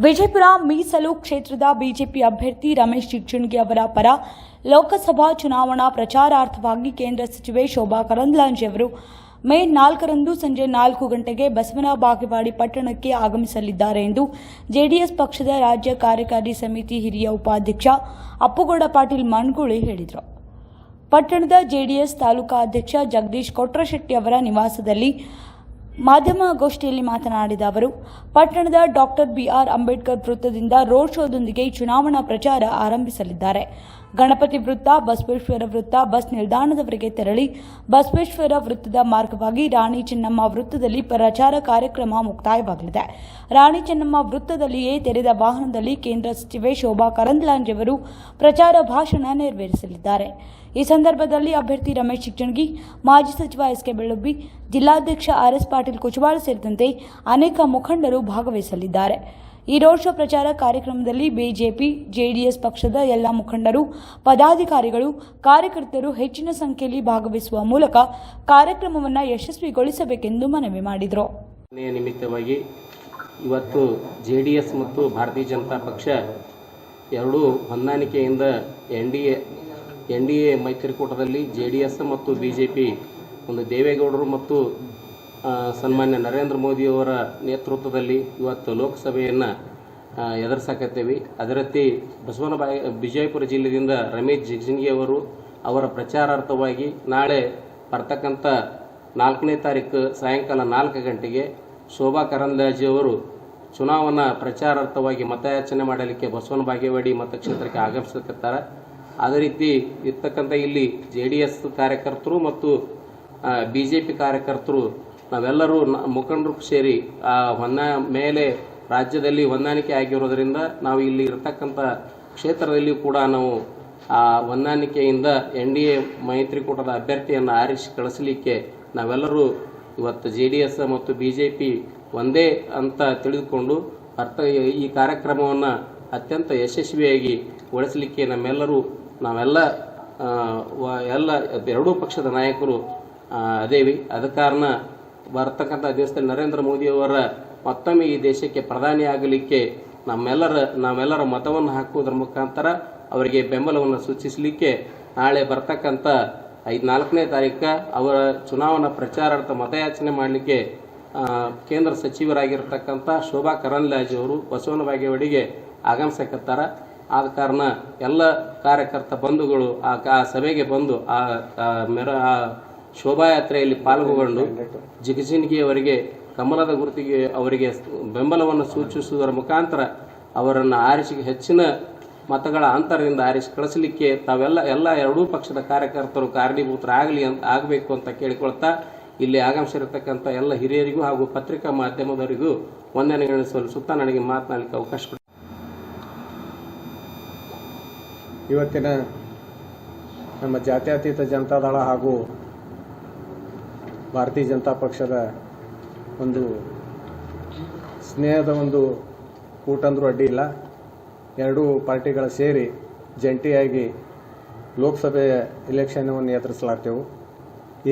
ವಿಜಯಪುರ ಮೀಸಲು ಕ್ಷೇತ್ರದ ಬಿಜೆಪಿ ಅಭ್ಯರ್ಥಿ ರಮೇಶ್ ಜಿಗಜಿಣಗಿ ಅವರ ಪರ ಲೋಕಸಭಾ ಚುನಾವಣಾ ಪ್ರಚಾರಾರ್ಥವಾಗಿ ಕೇಂದ್ರ ಸಚಿವೆ ಶೋಭಾ ಕರಂದ್ಲಾಜೆ ಅವರು ಮೇ 4ರಂದು ಸಂಜೆ 4 ಗಂಟೆಗೆ ಬಸವನ ಬಾಗೇವಾಡಿ ಪಟ್ಟಣಕ್ಕೆ ಆಗಮಿಸಲಿದ್ದಾರೆ ಎಂದು ಜೆಡಿಎಸ್ ಪಕ್ಷದ ರಾಜ್ಯ ಕಾರ್ಯಕಾರಿ ಸಮಿತಿ ಹಿರಿಯ ಉಪಾಧ್ಯಕ್ಷ ಅಪ್ಪುಗೌಡ ಪಾಟೀಲ್ ಮನ್ಗುಳಿ ಹೇಳಿದರು. ಪಟ್ಟಣದ ಜೆಡಿಎಸ್ ತಾಲೂಕಾ ಅಧ್ಯಕ್ಷ ಜಗದೀಶ್ ಕೊಟ್ರಶೆಟ್ಟಿ ಅವರ ನಿವಾಸದಲ್ಲಿ ಮಾಧ್ಯಮಗೋಷ್ಠಿಯಲ್ಲಿ ಮಾತನಾಡಿದ ಅವರು, ಪಟ್ಟಣದ ಡಾಕ್ಟರ್ ಬಿಆರ್ ಅಂಬೇಡ್ಕರ್ ವೃತ್ತದಿಂದ ರೋಡ್ ಶೋದೊಂದಿಗೆ ಚುನಾವಣಾ ಪ್ರಚಾರ ಆರಂಭಿಸಲಿದ್ದಾರೆ. ಗಣಪತಿ ವೃತ್ತ, ಬಸವೇಶ್ವರ ವೃತ್ತ, ಬಸ್ ನಿಲ್ದಾಣದವರೆಗೆ ತೆರಳಿ ಬಸವೇಶ್ವರ ವೃತ್ತದ ಮಾರ್ಗವಾಗಿ ರಾಣಿ ಚೆನ್ನಮ್ಮ ವೃತ್ತದಲ್ಲಿ ಪ್ರಚಾರ ಕಾರ್ಯಕ್ರಮ ಮುಕ್ತಾಯವಾಗಲಿದೆ. ರಾಣಿ ಚೆನ್ನಮ್ಮ ವೃತ್ತದಲ್ಲಿಯೇ ತೆರೆದ ವಾಹನದಲ್ಲಿ ಕೇಂದ್ರ ಸಚಿವೆ ಶೋಭಾ ಕರಂದ್ಲಾಜೆ ಅವರು ಪ್ರಚಾರ ಭಾಷಣ ನೆರವೇರಿಸಲಿದ್ದಾರೆ. ಈ ಸಂದರ್ಭದಲ್ಲಿ ಅಭ್ಯರ್ಥಿ ರಮೇಶ್ ಜಿಗಜಿಣಗಿ, ಮಾಜಿ ಸಚಿವ ಎಸ್ ಕೆ ಬೆಳ್ಳೊಬ್ಬಿ, ಜಿಲ್ಲಾಧ್ಯಕ್ಷ ಆರ್.ಎಸ್. ಪಾಟೀಲ್ ಕುಚವಾಳ ಸೇರಿದಂತೆ ಅನೇಕ ಮುಖಂಡರು ಭಾಗವಹಿಸಲಿದ್ದಾರೆ. ಈ ರೋಡ್ ಶೋ ಪ್ರಚಾರ ಕಾರ್ಯಕ್ರಮದಲ್ಲಿ ಬಿಜೆಪಿ, ಜೆಡಿಎಸ್ ಪಕ್ಷದ ಎಲ್ಲ ಮುಖಂಡರು, ಪದಾಧಿಕಾರಿಗಳು, ಕಾರ್ಯಕರ್ತರು ಹೆಚ್ಚಿನ ಸಂಖ್ಯೆಯಲ್ಲಿ ಭಾಗವಹಿಸುವ ಮೂಲಕ ಕಾರ್ಯಕ್ರಮವನ್ನು ಯಶಸ್ವಿಗೊಳಿಸಬೇಕೆಂದು ಮನವಿ ಮಾಡಿದರು. ನಿಮಿತ್ತವಾಗಿ ಇವತ್ತು ಜೆಡಿಎಸ್ ಮತ್ತು ಭಾರತೀಯ ಜನತಾ ಪಕ್ಷ ಎರಡೂ ಹೊಂದಾಣಿಕೆಯಿಂದ ಎನ್ಡಿಎ ಮೈತ್ರಿಕೂಟದಲ್ಲಿ ಜೆಡಿಎಸ್ ಮತ್ತು ಬಿಜೆಪಿ ಒಂದು ದೇವೇಗೌಡರು ಮತ್ತು ಸನ್ಮಾನ್ಯ ನರೇಂದ್ರ ಮೋದಿಯವರ ನೇತೃತ್ವದಲ್ಲಿ ಇವತ್ತು ಲೋಕಸಭೆಯನ್ನು ಎದುರಿಸಾಕತ್ತೇವೆ. ಅದರಂತೆ ವಿಜಯಪುರ ಜಿಲ್ಲೆಯಿಂದ ರಮೇಶ್ ಜಿಗಜಿಣಗಿ ಅವರು ಅವರ ಪ್ರಚಾರಾರ್ಥವಾಗಿ ನಾಳೆ ಬರ್ತಕ್ಕಂಥ 4ನೇ ತಾರೀಕು ಸಾಯಂಕಾಲ 4 ಗಂಟೆಗೆ ಶೋಭಾ ಕರಂದ್ಲಾಜೆ ಅವರು ಚುನಾವಣಾ ಪ್ರಚಾರಾರ್ಥವಾಗಿ ಮತಯಾಚನೆ ಮಾಡಲಿಕ್ಕೆ ಬಸವನ ಬಾಗೇವಾಡಿ ಮತಕ್ಷೇತ್ರಕ್ಕೆ ಆಗಮಿಸಕತ್ತಾರೆ. ಅದೇ ರೀತಿ ಇರ್ತಕ್ಕಂಥ ಇಲ್ಲಿ ಜೆಡಿಎಸ್ ಕಾರ್ಯಕರ್ತರು ಮತ್ತು ಬಿಜೆಪಿ ಕಾರ್ಯಕರ್ತರು ನಾವೆಲ್ಲರೂ ಮುಖಂಡರು ಸೇರಿ ಮೇಲೆ ರಾಜ್ಯದಲ್ಲಿ ಹೊಂದಾಣಿಕೆ ಆಗಿರೋದರಿಂದ ನಾವು ಇಲ್ಲಿ ಇರತಕ್ಕಂಥ ಕ್ಷೇತ್ರದಲ್ಲಿ ಕೂಡ ನಾವು ಆ ಹೊಂದಾಣಿಕೆಯಿಂದ ಎನ್ಡಿಎ ಮೈತ್ರಿಕೂಟದ ಅಭ್ಯರ್ಥಿಯನ್ನು ಆರಿಸಿ ಕಳಿಸಲಿಕ್ಕೆ ನಾವೆಲ್ಲರೂ ಇವತ್ತು ಜೆಡಿಎಸ್ ಮತ್ತು ಬಿಜೆಪಿ ಒಂದೇ ಅಂತ ತಿಳಿದುಕೊಂಡು ಈ ಕಾರ್ಯಕ್ರಮವನ್ನು ಅತ್ಯಂತ ಯಶಸ್ವಿಯಾಗಿ ಗೊಳಿಸಲಿಕ್ಕೆ ನಾವೆಲ್ಲ ಎರಡೂ ಪಕ್ಷದ ನಾಯಕರು ಅದೇವಿ. ಅದ ಕಾರಣ ಬರ್ತಕ್ಕಂಥ ದೇಶದಲ್ಲಿ ನರೇಂದ್ರ ಮೋದಿಯವರ ಮತ್ತೊಮ್ಮೆ ಈ ದೇಶಕ್ಕೆ ಪ್ರಧಾನಿ ಆಗಲಿಕ್ಕೆ ನಾವೆಲ್ಲರ ಮತವನ್ನು ಹಾಕುವುದರ ಮುಖಾಂತರ ಅವರಿಗೆ ಬೆಂಬಲವನ್ನು ಸೂಚಿಸಲಿಕ್ಕೆ ನಾಳೆ ಬರ್ತಕ್ಕಂಥ 4ನೇ ತಾರೀಕು ಅವರ ಚುನಾವಣಾ ಪ್ರಚಾರಾರ್ಥ ಮತಯಾಚನೆ ಮಾಡಲಿಕ್ಕೆ ಕೇಂದ್ರ ಸಚಿವರಾಗಿರ್ತಕ್ಕಂಥ ಶೋಭಾ ಕರಂದ್ಲಾಜೆ ಅವರು ಬಸವನ ಬಾಗೇವಾಡಿಗೆ ಆಗಮಿಸಕತ್ತಾರ. ಆದ ಕಾರಣ ಎಲ್ಲ ಕಾರ್ಯಕರ್ತ ಬಂಧುಗಳು ಆ ಸಭೆಗೆ ಬಂದು ಆ ಶೋಭಾಯಾತ್ರೆಯಲ್ಲಿ ಪಾಲ್ಗೊಂಡು ಜಿಗಜಿಣಗಿ ಅವರಿಗೆ ಕಮಲದ ಗುರುತಿಗೆ ಅವರಿಗೆ ಬೆಂಬಲವನ್ನು ಸೂಚಿಸುವುದರ ಮುಖಾಂತರ ಅವರನ್ನು ಹೆಚ್ಚಿನ ಮತಗಳ ಅಂತರದಿಂದ ಆರಿಸಿ ಕಳಿಸಲಿಕ್ಕೆ ಎಲ್ಲ ಎರಡೂ ಪಕ್ಷದ ಕಾರ್ಯಕರ್ತರು ಆಗಬೇಕು ಅಂತ ಕೇಳಿಕೊಳ್ತಾ ಇಲ್ಲಿ ಆಗಮಿಸಿರತಕ್ಕಂಥ ಎಲ್ಲ ಹಿರಿಯರಿಗೂ ಹಾಗೂ ಪತ್ರಿಕಾ ಮಾಧ್ಯಮದವರಿಗೂ ವಂದನೆಗಳನ್ನು ಸಲ್ಲಿಸುತ್ತಾ ನನಗೆ ಮಾತನಾಡಲಿಕ್ಕೆ ಅವಕಾಶ ಕೊಡಿ. ಇವತ್ತಿನ ನಮ್ಮ ಜಾತ್ಯತೀತ ಜನತಾದಳ ಹಾಗೂ ಭಾರತೀಯ ಜನತಾ ಪಕ್ಷದ ಒಂದು ಸ್ನೇಹದ ಒಂದು ಕೂಟ ಅಂದರೂ ಅಡ್ಡಿ ಇಲ್ಲ. ಎರಡೂ ಪಾರ್ಟಿಗಳ ಸೇರಿ ಜಂಟಿಯಾಗಿ ಲೋಕಸಭೆ ಎಲೆಕ್ಷನವನ್ನು ಎದುರಿಸಲಾಗ್ತೇವೆ.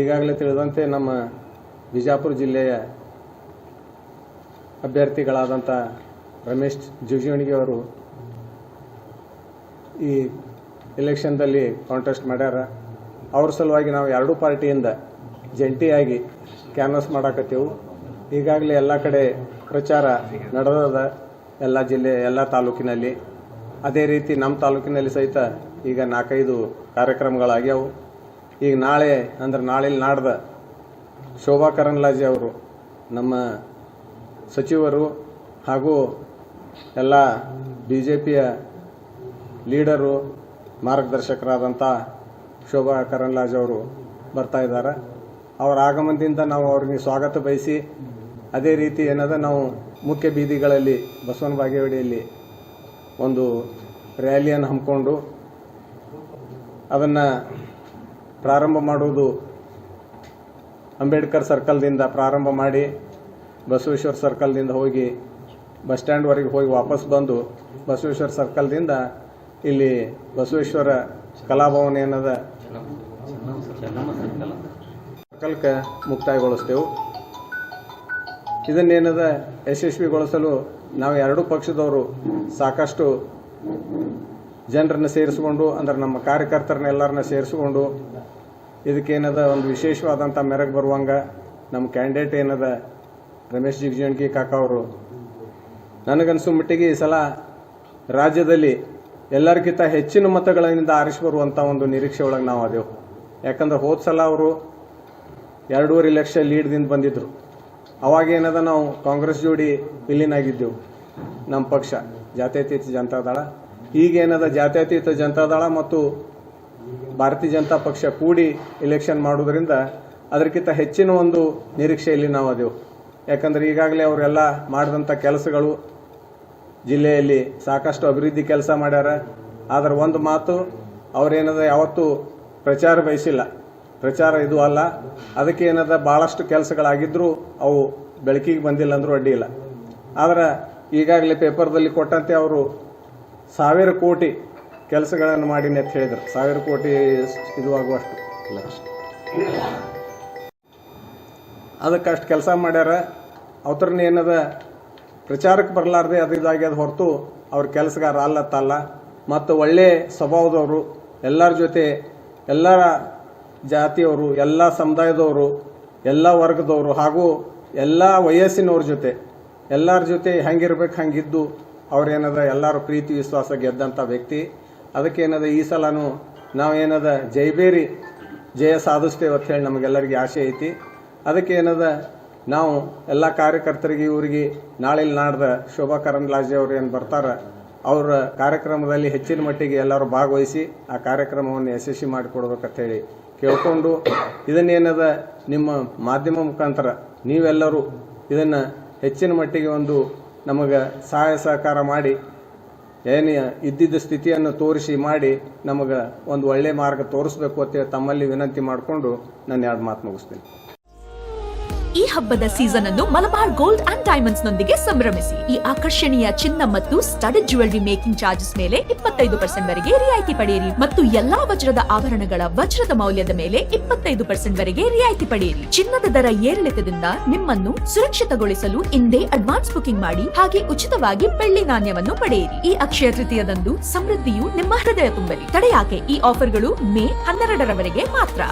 ಈಗಾಗಲೇ ತಿಳಿದಂತೆ ನಮ್ಮ ಬಿಜಾಪುರ ಜಿಲ್ಲೆಯ ಅಭ್ಯರ್ಥಿಗಳಾದಂಥ ರಮೇಶ್ ಜಿಗಜಿಣಗಿ ಅವರು ಈ ಎಲೆಕ್ಷನ್ದಲ್ಲಿ ಕಾಂಟೆಸ್ಟ್ ಮಾಡ್ಯಾರ. ಅವ್ರ ಸಲುವಾಗಿ ನಾವು ಎರಡೂ ಪಾರ್ಟಿಯಿಂದ ಜಂಟಿಯಾಗಿ ಕ್ಯಾನ್ವಸ್ ಮಾಡಾಕತ್ತೇವೆ. ಈಗಾಗಲೇ ಎಲ್ಲ ಕಡೆ ಪ್ರಚಾರ ನಡೆದದ, ಎಲ್ಲ ಜಿಲ್ಲೆ ಎಲ್ಲ ತಾಲೂಕಿನಲ್ಲಿ. ಅದೇ ರೀತಿ ನಮ್ಮ ತಾಲೂಕಿನಲ್ಲಿ ಸಹಿತ ಈಗ 4-5 ಕಾರ್ಯಕ್ರಮಗಳಾಗ್ಯಾವು. ಈಗ ನಾಳೆ ನಾಡ್ದ ಶೋಭಾ ಕರಂದ್ಲಾಜೆ ಅವರು ನಮ್ಮ ಸಚಿವರು ಹಾಗೂ ಎಲ್ಲ ಬಿಜೆಪಿಯ ಲೀಡರು ಮಾರ್ಗದರ್ಶಕರಾದಂಥ ಶೋಭಾ ಕರಂದ್ಲಾಜೆ ಅವರು ಬರ್ತಾ ಇದ್ದಾರೆ. ಅವರ ಆಗಮನದಿಂದ ನಾವು ಅವ್ರಿಗೆ ಸ್ವಾಗತ ಬಯಸಿ ಅದೇ ರೀತಿ ನಾವು ಮುಖ್ಯ ಬೀದಿಗಳಲ್ಲಿ ಬಸವನ ಬಾಗೇವಾಡಿಯಲ್ಲಿ ಒಂದು ರ್ಯಾಲಿಯನ್ನು ಹಮ್ಮಿಕೊಂಡು ಅದನ್ನು ಪ್ರಾರಂಭ ಮಾಡುವುದು ಅಂಬೇಡ್ಕರ್ ಸರ್ಕಲ್ದಿಂದ ಪ್ರಾರಂಭ ಮಾಡಿ ಬಸವೇಶ್ವರ ಸರ್ಕಲ್ದಿಂದ ಹೋಗಿ ಬಸ್ ಸ್ಟ್ಯಾಂಡ್ವರೆಗೆ ಹೋಗಿ ವಾಪಸ್ ಬಂದು ಬಸವೇಶ್ವರ ಸರ್ಕಲ್ದಿಂದ ಇಲ್ಲಿ ಬಸವೇಶ್ವರ ಕಲಾಭವನ ಏನದ ಸರ್ಕಲ್ಗೆ ಮುಕ್ತಾಯಗೊಳಿಸ್ತೇವೆ. ಇದನ್ನೇನದ ಯಶಸ್ವಿಗೊಳಿಸಲು ನಾವು ಎರಡೂ ಪಕ್ಷದವರು ಸಾಕಷ್ಟು ಜನರನ್ನು ಸೇರಿಸ್ಕೊಂಡು ಅಂದ್ರೆ ನಮ್ಮ ಕಾರ್ಯಕರ್ತರನ್ನೆಲ್ಲರನ್ನ ಸೇರಿಸ್ಕೊಂಡು ಇದಕ್ಕೇನದ ಒಂದು ವಿಶೇಷವಾದಂಥ ಮೆರಗು ಬರುವಂಗೆ ನಮ್ಮ ಕ್ಯಾಂಡಿಡೇಟ್ ಏನದ ರಮೇಶ್ ಜಿಗಜಿಣಗಿ ಕಾಕ ಅವರು ನನಗನ್ಸೋ ಮಟ್ಟಿಗೆ ಈ ಸಲ ರಾಜ್ಯದಲ್ಲಿ ಎಲ್ಲರಿಗಿಂತ ಹೆಚ್ಚಿನ ಮತಗಳಿಂದ ಆರಿಸಿ ಬರುವಂಥ ಒಂದು ನಿರೀಕ್ಷೆ ಒಳಗೆ ನಾವು ಅದೇವು. ಯಾಕಂದ್ರೆ ಹೋದ ಸಲ ಅವರು 2.5 ಲಕ್ಷ ಲೀಡ್ದಿಂದ ಬಂದಿದ್ರು. ಅವಾಗೇನದ ನಾವು ಕಾಂಗ್ರೆಸ್ ಜೋಡಿ ವಿಲೀನಾಗಿದ್ದೆವು ನಮ್ಮ ಪಕ್ಷ ಜಾತ್ಯತೀತ ಜನತಾದಳ. ಈಗೇನದ ಜಾತ್ಯತೀತ ಜನತಾದಳ ಮತ್ತು ಭಾರತೀಯ ಜನತಾ ಪಕ್ಷ ಕೂಡಿ ಎಲೆಕ್ಷನ್ ಮಾಡೋದ್ರಿಂದ ಅದಕ್ಕಿಂತ ಹೆಚ್ಚಿನ ಒಂದು ನಿರೀಕ್ಷೆಯಲ್ಲಿ ನಾವು ಅದೇವು. ಯಾಕಂದ್ರೆ ಈಗಾಗಲೇ ಅವರೆಲ್ಲ ಮಾಡಿದಂಥ ಕೆಲಸಗಳು ಜಿಲ್ಲೆಯಲ್ಲಿ ಸಾಕಷ್ಟು ಅಭಿವೃದ್ಧಿ ಕೆಲಸ ಮಾಡ್ಯಾರ. ಆದ್ರೆ ಒಂದು ಮಾತು ಅವರೇನದ ಯಾವತ್ತೂ ಪ್ರಚಾರ ಬಯಸಿಲ್ಲ, ಪ್ರಚಾರ ಇದು ಅಲ್ಲ. ಅದಕ್ಕೆ ಏನದ ಭಾಳಷ್ಟು ಕೆಲಸಗಳಾಗಿದ್ರೂ ಅವು ಬೆಳಕಿಗೆ ಬಂದಿಲ್ಲ ಅಂದ್ರೂ ಅಡ್ಡಿ ಇಲ್ಲ. ಆದ್ರೆ ಈಗಾಗಲೇ ಪೇಪರ್ದಲ್ಲಿ ಕೊಟ್ಟಂತೆ ಅವರು 1000 ಕೋಟಿ ಕೆಲಸಗಳನ್ನು ಮಾಡಿನಿ ಅಂತ ಹೇಳಿದ್ರು. 1000 ಕೋಟಿ ಇದು ಆಗುವಷ್ಟು ಲಕ್ಷ ಅದಕ್ಕಷ್ಟು ಕೆಲಸ ಮಾಡ್ಯಾರ. ಅವ್ರನ್ನ ಏನದ ಪ್ರಚಾರಕ್ಕೆ ಬರಲಾರ್ದೆ ಅದಿದಾಗಿ ಅದು ಹೊರತು ಅವ್ರ ಕೆಲಸಗಾರ ಅಲ್ಲತ್ತಲ್ಲ. ಮತ್ತು ಒಳ್ಳೆ ಸ್ವಭಾವದವರು, ಎಲ್ಲರ ಜೊತೆ ಎಲ್ಲ ಜಾತಿಯವರು, ಎಲ್ಲ ಸಮುದಾಯದವರು, ಎಲ್ಲ ವರ್ಗದವರು ಹಾಗೂ ಎಲ್ಲ ವಯಸ್ಸಿನವ್ರ ಜೊತೆ ಎಲ್ಲರ ಜೊತೆ ಹೆಂಗಿರ್ಬೇಕು ಹಂಗಿದ್ದು ಅವ್ರೇನದ ಎಲ್ಲರ ಪ್ರೀತಿ ವಿಶ್ವಾಸ ಗೆದ್ದಂಥ ವ್ಯಕ್ತಿ. ಅದಕ್ಕೇನದ ಈ ಸಲನೂ ನಾವೇನದ ಜೈಬೇರಿ ಜಯ ಸಾಧಿಸ್ತೇವೆ ಅಂತ ಹೇಳಿ ನಮಗೆಲ್ಲರಿಗೆ ಆಸೆ ಐತಿ. ಅದಕ್ಕೇನದ ನಾವು ಎಲ್ಲ ಕಾರ್ಯಕರ್ತರಿಗೆ ಇವರಿಗೆ ನಾಳೆ ನಾಡ್ದ ಶೋಭಾ ಕರಂದ್ಲಾಜೆ ಅವ್ರು ಏನು ಬರ್ತಾರೆ ಅವರ ಕಾರ್ಯಕ್ರಮದಲ್ಲಿ ಹೆಚ್ಚಿನ ಮಟ್ಟಿಗೆ ಎಲ್ಲರೂ ಭಾಗವಹಿಸಿ ಆ ಕಾರ್ಯಕ್ರಮವನ್ನು ಯಶಸ್ವಿ ಮಾಡಿಕೊಡ್ಬೇಕಂತ ಹೇಳಿ ಕೇಳ್ಕೊಂಡು, ಇದನ್ನೇನದ ನಿಮ್ಮ ಮಾಧ್ಯಮ ಮುಖಾಂತರ ನೀವೆಲ್ಲರೂ ಇದನ್ನು ಹೆಚ್ಚಿನ ಮಟ್ಟಿಗೆ ಒಂದು ನಮಗೆ ಸಹಾಯ ಸಹಕಾರ ಮಾಡಿ ಏನು ಇದ್ದಿದ್ದ ಸ್ಥಿತಿಯನ್ನು ತೋರಿಸಿ ಮಾಡಿ ನಮಗೆ ಒಂದು ಒಳ್ಳೆ ಮಾರ್ಗ ತೋರಿಸ್ಬೇಕು ಅಂತ ತಮ್ಮಲ್ಲಿ ವಿನಂತಿ ಮಾಡಿಕೊಂಡು ನಾನು 2 ಮಾತು ಮುಗಿಸ್ತೀನಿ. ಈ ಹಬ್ಬದ ಸೀಸನ್ ಅನ್ನು ಮಲಬಾರ್ ಗೋಲ್ಡ್ ಅಂಡ್ ಡೈಮಂಡ್ಸ್ ನೊಂದಿಗೆ ಸಂಭ್ರಮಿಸಿ. ಈ ಆಕರ್ಷಣೀಯ ಚಿನ್ನ ಮತ್ತು ಸ್ಟಡೆಡ್ ಜ್ಯುವೆಲರಿ ಮೇಕಿಂಗ್ ಚಾರ್ಜಸ್ ಮೇಲೆ 25% ವರೆಗೆ ರಿಯಾಯಿತಿ ಪಡೆಯಿರಿ ಮತ್ತು ಎಲ್ಲಾ ವಜ್ರದ ಆಭರಣಗಳ ವಜ್ರದ ಮೌಲ್ಯದ ಮೇಲೆ 25% ವರೆಗೆ ರಿಯಾಯಿತಿ ಪಡೆಯಿರಿ. ಚಿನ್ನದ ದರ ಏರಿಳಿತದಿಂದ ನಿಮ್ಮನ್ನು ಸುರಕ್ಷಿತಗೊಳಿಸಲು ಇಂದೇ ಅಡ್ವಾನ್ಸ್ ಬುಕಿಂಗ್ ಮಾಡಿ, ಹಾಗೆ ಉಚಿತವಾಗಿ ಬೆಳ್ಳಿ ನಾಣ್ಯವನ್ನು ಪಡೆಯಿರಿ. ಈ ಅಕ್ಷಯ ತೃತೀಯದಂದು ಸಮೃದ್ಧಿಯು ನಿಮ್ಮ ಹೃದಯ ತುಂಬಲಿ. ತಡೆಯಾಕೆ, ಈ ಆಫರ್ಗಳು ಮೇ 12ರವರೆಗೆ ಮಾತ್ರ.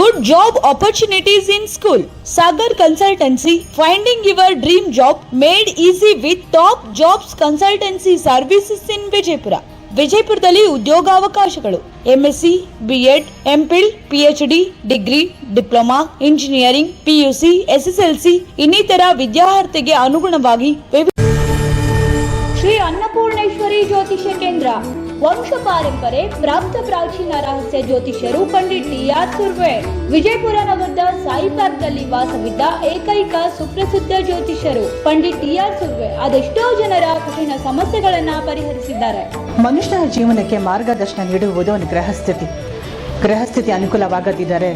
Good job opportunities in school. Sagar Consultancy, finding your dream job made easy with top jobs consultancy services in Vijaypura. ವಿಜಯಪುರದಲ್ಲಿ ಉದ್ಯೋಗಾವಕಾಶಗಳು MSc, B.Ed, MPhil, PhD, degree, diploma, engineering, PUC, SSLC ಇನ್ನಿತರ ವಿದ್ಯಾರ್ಥಿಗೆ ಅನುಗುಣವಾಗಿ ಶ್ರೀ ಅನ್ನಪೂರ್ಣೇಶ್ವರಿ ಜ್ಯೋತಿಷ್ಯ ಕೇಂದ್ರ. ವಂಶ ಪಾರಂಪರೆ ಪ್ರಾಪ್ತ ಪ್ರಾಚೀನ ರಹಸ್ಯ ಜ್ಯೋತಿಷ್ಯರು ಪಂಡಿತ್ ಟಿ.ಆರ್. ಸುರ್ವೆ. ವಿಜಯಪುರ ನಗರದ ಸಾಯಿ ಪಾರ್ಕ್ನಲ್ಲಿ ವಾಸವಿದ್ದ ಏಕೈಕ ಸುಪ್ರಸಿದ್ಧ ಜ್ಯೋತಿಷ್ಯರು ಪಂಡಿತ್ ಟಿ.ಆರ್. ಸುರ್ವೆ ಅದೆಷ್ಟೋ ಜನರ ಕಠಿಣ ಸಮಸ್ಯೆಗಳನ್ನ ಪರಿಹರಿಸಿದ್ದಾರೆ. ಮನುಷ್ಯನ ಜೀವನಕ್ಕೆ ಮಾರ್ಗದರ್ಶನ ನೀಡುವುದು ಒಂದು ಗ್ರಹಸ್ಥಿತಿ ಅನುಕೂಲವಾಗದಿದ್ದರೆ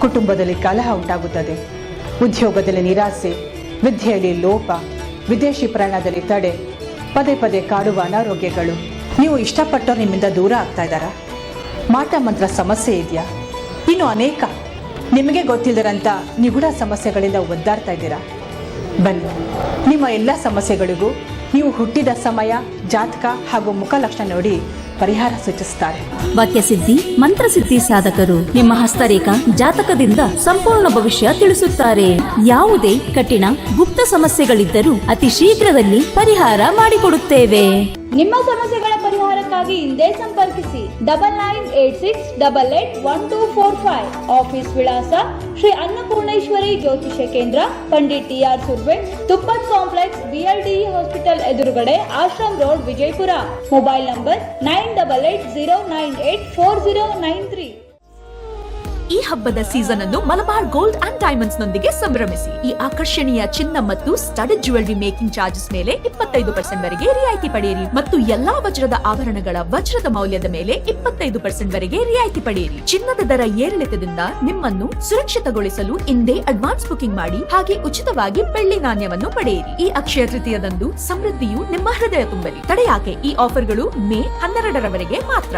ಕುಟುಂಬದಲ್ಲಿ ಕಲಹ ಉಂಟಾಗುತ್ತದೆ. ಉದ್ಯೋಗದಲ್ಲಿ ನಿರಾಸೆ, ವಿದ್ಯೆಯಲ್ಲಿ ಲೋಪ, ವಿದೇಶಿ ಪ್ರಯಾಣದಲ್ಲಿ ತಡೆ, ಪದೇ ಪದೇ ಕಾಡುವ ಅನಾರೋಗ್ಯಗಳು. ನೀವು ಇಷ್ಟಪಟ್ಟವ್ರು ನಿಮ್ಮಿಂದ ದೂರ ಆಗ್ತಾ ಇದ್ದಾರಾ? ಮಾಟ ಮಂತ್ರ ಸಮಸ್ಯೆ ಇದೆಯಾ? ಇನ್ನು ಅನೇಕ ನಿಮಗೆ ಗೊತ್ತಿಲ್ಲದಂಥ ನಿಗೂಢ ಸಮಸ್ಯೆಗಳಿಂದ ಒದ್ದಾಡ್ತಾ ಇದ್ದೀರಾ? ಬನ್ನಿ, ನಿಮ್ಮ ಎಲ್ಲ ಸಮಸ್ಯೆಗಳಿಗೂ ನೀವು ಹುಟ್ಟಿದ ಸಮಯ, ಜಾತಕ ಹಾಗೂ ಮುಖಲಕ್ಷಣ ನೋಡಿ ಪರಿಹಾರ ಸೂಚಿಸುತ್ತಾರೆ. ವಾಕ್ಯಸಿದ್ಧಿ, ಮಂತ್ರಸಿದ್ಧಿ ಸಾಧಕರು ನಿಮ್ಮ ಹಸ್ತರೇಖಾ ಜಾತಕದಿಂದ ಸಂಪೂರ್ಣ ಭವಿಷ್ಯ ತಿಳಿಸುತ್ತಾರೆ. ಯಾವುದೇ ಕಠಿಣ ಗುಪ್ತ ಸಮಸ್ಯೆಗಳಿದ್ದರೂ ಅತಿ ಶೀಘ್ರದಲ್ಲಿ ಪರಿಹಾರ ಮಾಡಿಕೊಡುತ್ತೇವೆ. ನಿಮ್ಮ ಸಮಸ್ಯೆಗಳ ಪರಿಹಾರಕ್ಕಾಗಿ ಹಿಂದೆ ಸಂಪರ್ಕಿಸಿ 9986881245. ಆಫೀಸ್ ವಿಳಾಸ ಶ್ರೀ ಅನ್ನಪೂರ್ಣೇಶ್ವರಿ ಜ್ಯೋತಿಷ್ಯ ಕೇಂದ್ರ, Pandit T R. Surve, Tuppat complex, BLDE hospital ಎದುರುಗಡೆ, Ashram road, Vijayapura. Mobile number 9880984093. ಈ ಹಬ್ಬದ ಸೀಸನ್ ಅನ್ನು ಮಲಬಾರ್ ಗೋಲ್ಡ್ ಅಂಡ್ ಡೈಮಂಡ್ಸ್ ನೊಂದಿಗೆ ಸಂಭ್ರಮಿಸಿ. ಈ ಆಕರ್ಷಣೀಯ ಚಿನ್ನ ಮತ್ತು ಸ್ಟಡೆಡ್ ಜ್ಯುವೆಲರಿ ಮೇಕಿಂಗ್ ಚಾರ್ಜಸ್ ಮೇಲೆ 25% ವರೆಗೆ ರಿಯಾಯಿತಿ ಪಡೆಯಿರಿ ಮತ್ತು ಎಲ್ಲಾ ವಜ್ರದ ಆಭರಣಗಳ ವಜ್ರದ ಮೌಲ್ಯದ ಮೇಲೆ 25% ವರೆಗೆ ರಿಯಾಯಿತಿ ಪಡೆಯಿರಿ. ಚಿನ್ನದ ದರ ಏರಿಳಿತದಿಂದ ನಿಮ್ಮನ್ನು ಸುರಕ್ಷಿತಗೊಳಿಸಲು ಇಂದೇ ಅಡ್ವಾನ್ಸ್ ಬುಕಿಂಗ್ ಮಾಡಿ, ಹಾಗೆ ಉಚಿತವಾಗಿ ಬೆಳ್ಳಿ ನಾಣ್ಯವನ್ನು ಪಡೆಯಿರಿ. ಈ ಅಕ್ಷಯ ತೃತೀಯದಂದು ಸಮೃದ್ಧಿಯು ನಿಮ್ಮ ಹೃದಯ ತುಂಬಲಿ. ತಡೆಯಾಕೆ, ಈ ಆಫರ್ಗಳು ಮೇ 12ರವರೆಗೆ ಮಾತ್ರ.